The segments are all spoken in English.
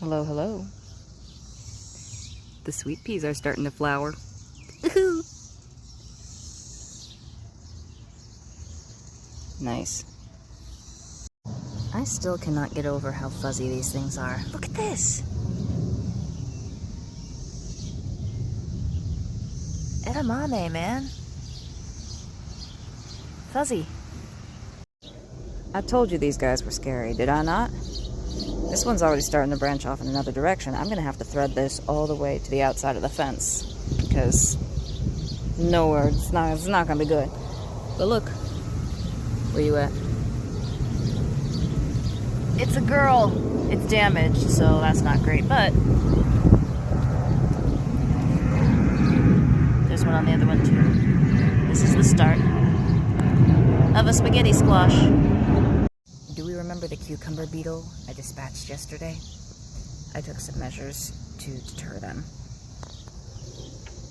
Hello, hello. The sweet peas are starting to flower. Nice. I still cannot get over how fuzzy these things are. Look at this! Edamame, man. Fuzzy. I told you these guys were scary, did I not? This one's already starting to branch off in another direction. I'm gonna have to thread this all the way to the outside of the fence because nowhere, it's not gonna be good. But look, where you at? It's a girl. It's damaged, so that's not great, but there's one on the other one too. This is the start of a spaghetti squash. Do we remember the cucumber beetle I dispatched yesterday? I took some measures to deter them.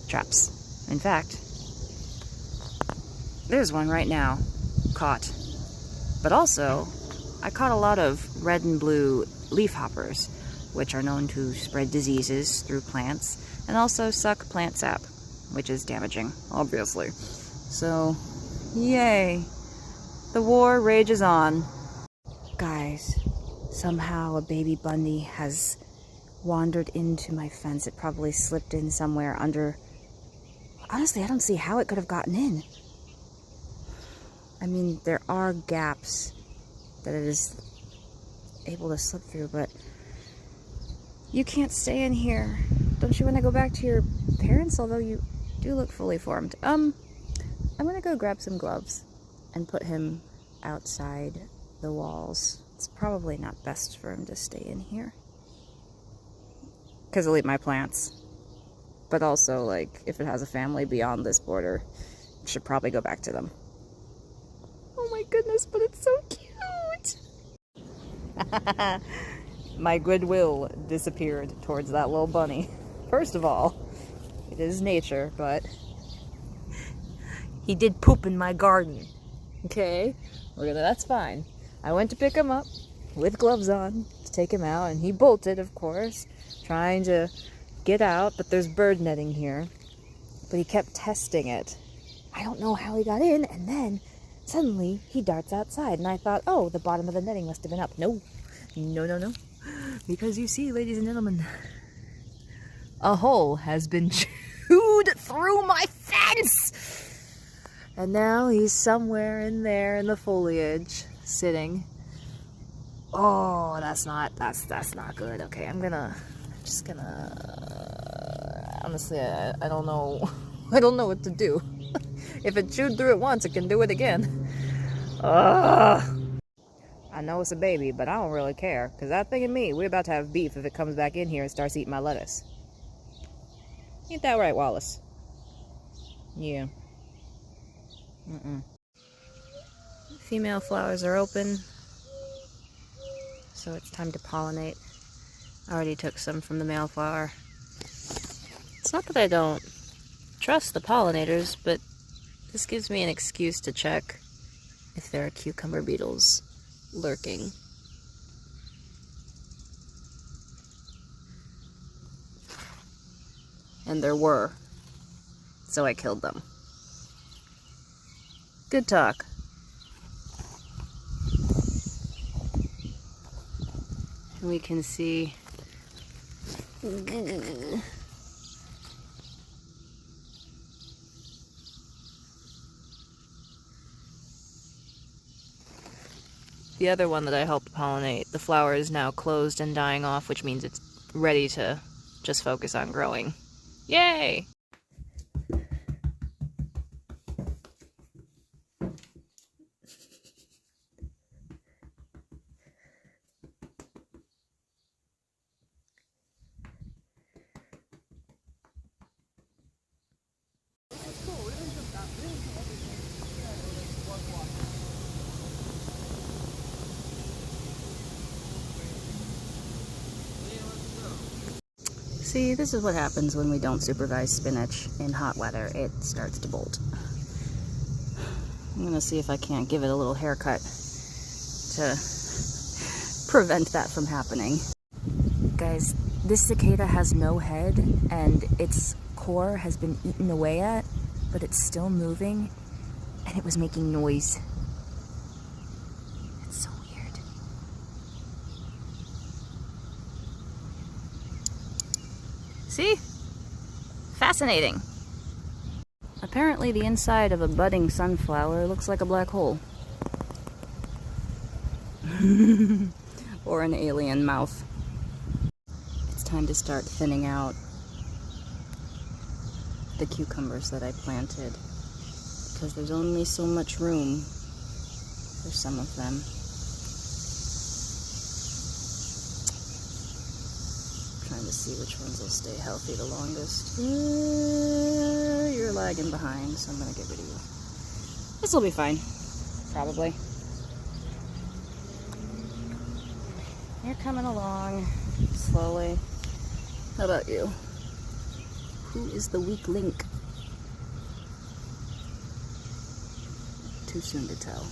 Traps. In fact, there's one right now, caught. But also, I caught a lot of red and blue leafhoppers, which are known to spread diseases through plants, and also suck plant sap, which is damaging, obviously. So, yay! The war rages on. Guys, somehow a baby bunny has wandered into my fence. It probably slipped in somewhere under... Honestly, I don't see how it could have gotten in. I mean, there are gaps that it is able to slip through, but you can't stay in here. Don't you want to go back to your parents? Although you do look fully formed. I'm gonna go grab some gloves and put him outside the walls. It's probably not best for him to stay in here because he'll eat my plants. But also, like, if it has a family beyond this border, it should probably go back to them. Oh my goodness, but it's so cute! My goodwill disappeared towards that little bunny. First of all, it is nature, but he did poop in my garden. Okay? That's fine. I went to pick him up with gloves on to take him out, and he bolted, of course, trying to get out, but there's bird netting here. But he kept testing it. I don't know how he got in, and then suddenly he darts outside, and I thought, oh, the bottom of the netting must have been up. No. No. Because you see, ladies and gentlemen, a hole has been chewed through my fence! And now he's somewhere in there in the foliage, sitting. Oh, that's not good. Okay, honestly, I don't know. I don't know what to do. If it chewed through it once, it can do it again. Ugh. I know it's a baby, but I don't really care. Because that thing and me, we're about to have beef if it comes back in here and starts eating my lettuce. Ain't that right, Wallace? Yeah. Female flowers are open, so it's time to pollinate. I already took some from the male flower. It's not that I don't trust the pollinators, but this gives me an excuse to check if there are cucumber beetles lurking. And there were, so I killed them. Good talk. And we can see the other one that I helped pollinate. The flower is now closed and dying off, which means it's ready to just focus on growing. Yay! See, this is what happens when we don't supervise spinach in hot weather. It starts to bolt. I'm gonna see if I can't give it a little haircut to prevent that from happening. guys, this cicada has no head and its core has been eaten away at, but it's still moving and it was making noise. It's so weird. See? Fascinating. Apparently the inside of a budding sunflower looks like a black hole. Or an alien mouth. It's time to start thinning out the cucumbers that I planted, because there's only so much room for some of them. Trying to see which ones will stay healthy the longest. You're lagging behind, so I'm gonna get rid of you. This will be fine, probably. You're coming along slowly. How about you? Who is the weak link? Too soon to tell.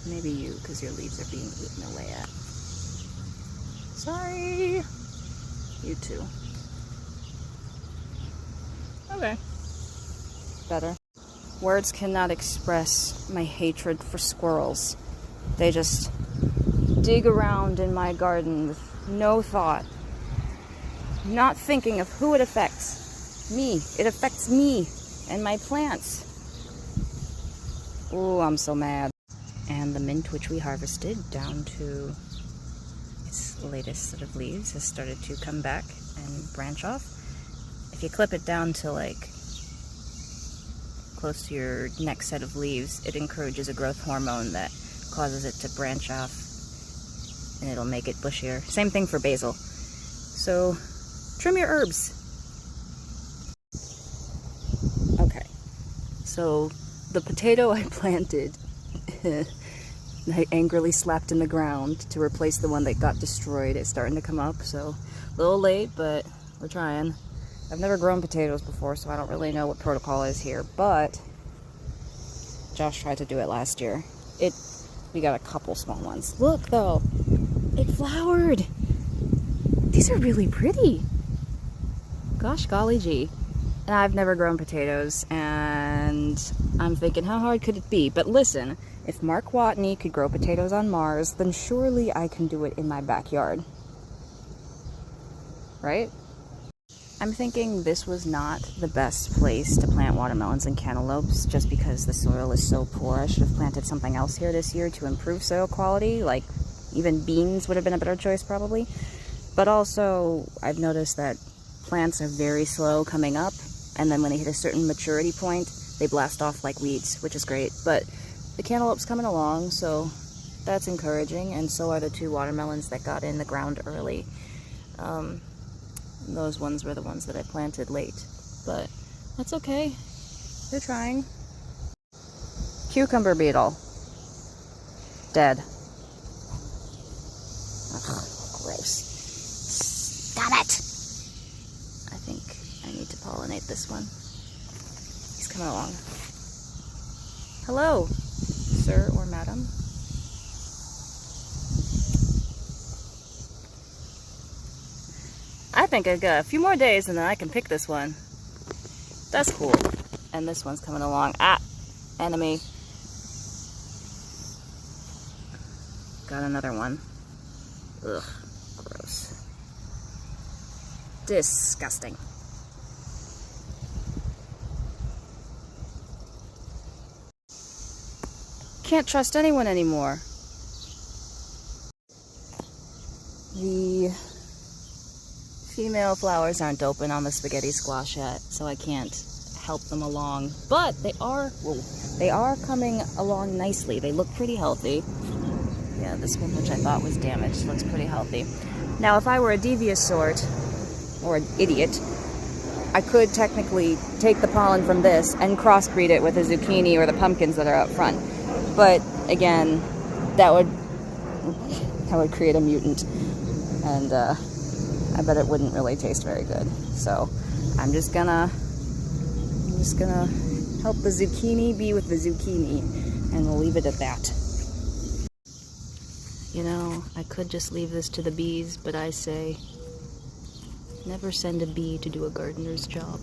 Maybe you, because your leaves are being eaten away at. Sorry. You too. Okay. Better. Words cannot express my hatred for squirrels. They just dig around in my garden with no thought. Not thinking of who it affects. Me. It affects me and my plants. Ooh, I'm so mad. And the mint, which we harvested down to its latest set of leaves, has started to come back and branch off. If you clip it down to like close to your next set of leaves, it encourages a growth hormone that causes it to branch off and it'll make it bushier. Same thing for basil. So trim your herbs. Okay, so the potato I planted I angrily slapped in the ground to replace the one that got destroyed. It's starting to come up, so a little late, but we're trying. I've never grown potatoes before, so I don't really know what protocol is here, but Josh tried to do it last year. We got a couple small ones. Look though, it flowered. These are really pretty. Gosh golly gee. And I've never grown potatoes, and I'm thinking, how hard could it be? But listen, if Mark Watney could grow potatoes on Mars, then surely I can do it in my backyard. Right? I'm thinking this was not the best place to plant watermelons and cantaloupes, just because the soil is so poor. I should have planted something else here this year to improve soil quality, like even beans would have been a better choice probably. But also, I've noticed that plants are very slow coming up, and then when they hit a certain maturity point, they blast off like weeds, which is great. But the cantaloupe's coming along, so that's encouraging, and so are the 2 watermelons that got in the ground early. Those ones were the ones that I planted late, but that's okay. They're trying. Cucumber beetle. Dead. Ugh, gross. Stop it! I think I need to pollinate this one. He's coming along. Hello, sir or madam. I think I've got a few more days and then I can pick this one. That's cool. And this one's coming along. Ah, enemy. Got another one. Ugh, gross. Disgusting. Can't trust anyone anymore. The female flowers aren't open on the spaghetti squash yet, so I can't help them along. But they are coming along nicely. They look pretty healthy. Yeah, this one, which I thought was damaged, looks pretty healthy. Now, if I were a devious sort, or an idiot, I could technically take the pollen from this and crossbreed it with the zucchini or the pumpkins that are out front. But again, that would create a mutant, and I bet it wouldn't really taste very good. So I'm just gonna help the zucchini be with the zucchini, and we'll leave it at that. You know, I could just leave this to the bees, but I say Never send a bee to do a gardener's job.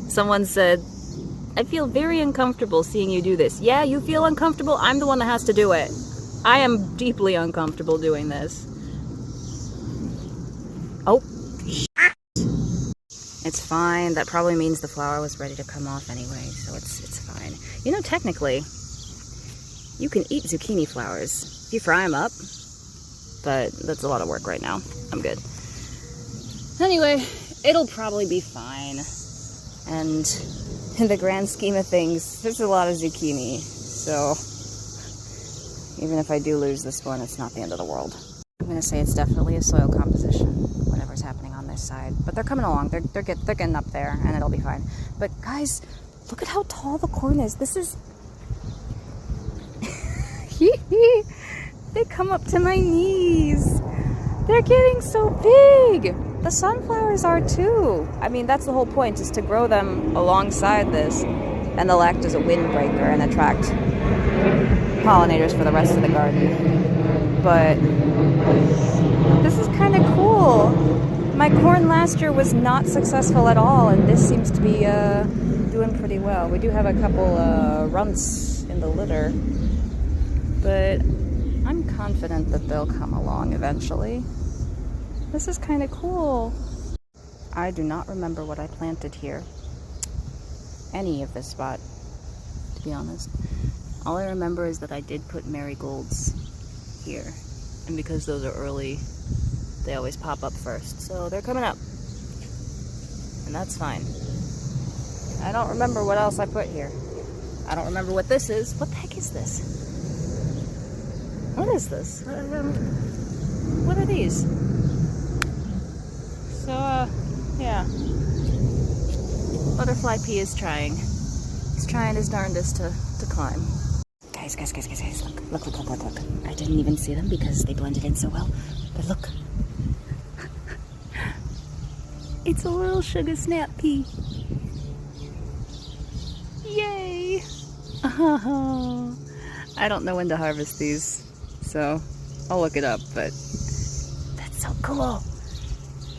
Someone said, I feel very uncomfortable seeing you do this. Yeah, you feel uncomfortable? I'm the one that has to do it. I am deeply uncomfortable doing this. Oh, shit. It's fine. That probably means the flower was ready to come off anyway, so it's fine. You know, technically, you can eat zucchini flowers if you fry them up, but that's a lot of work right now. I'm good. Anyway, it'll probably be fine. And in the grand scheme of things, there's a lot of zucchini, so even if I do lose this one, it's not the end of the world. I'm gonna say it's definitely a soil composition, whatever's happening on this side. But they're coming along, they're getting up there, and it'll be fine. But guys, look at how tall the corn is. This is... They come up to my knees. They're getting so big. The sunflowers are too. I mean, that's the whole point, is to grow them alongside this, and they'll act as a windbreaker and attract pollinators for the rest of the garden. But this is kind of cool. My corn last year was not successful at all, and this seems to be doing pretty well. We do have a couple runts in the litter, but I'm confident that they'll come along eventually. This is kind of cool. I do not remember what I planted here. Any of this spot, to be honest. All I remember is that I did put marigolds here. And because those are early, they always pop up first. So they're coming up. And that's fine. I don't remember what else I put here. I don't remember what this is. What the heck is this? What is this? What are these? So, yeah. Butterfly pea is trying. He's trying his darndest to climb. Guys, look. I didn't even see them because they blended in so well. But look. It's a little sugar snap pea. Yay! I don't know when to harvest these, so I'll look it up, but that's so cool.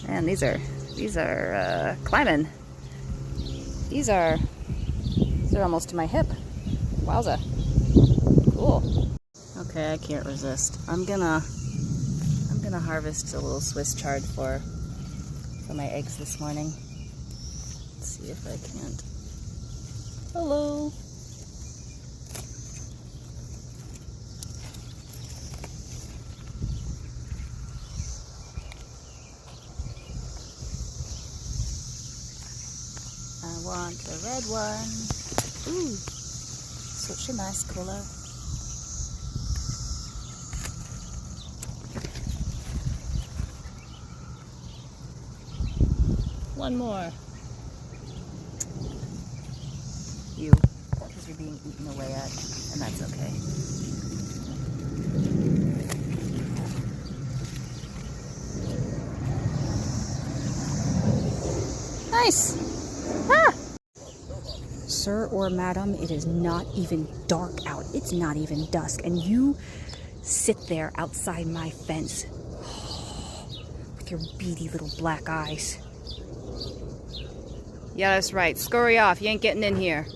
Man, these are climbing. These are almost to my hip. Wowza. Cool. Okay, I can't resist. I'm gonna harvest a little Swiss chard for my eggs this morning. Let's see if I can't. Hello. I want a red one. Ooh, such a nice color. One more. You, because you're being eaten away at, and that's okay. Nice! Ah! Sir or madam, it is not even dark out. It's not even dusk, and you sit there outside my fence with your beady little black eyes. Yeah, that's right. Scurry off. You ain't getting in here.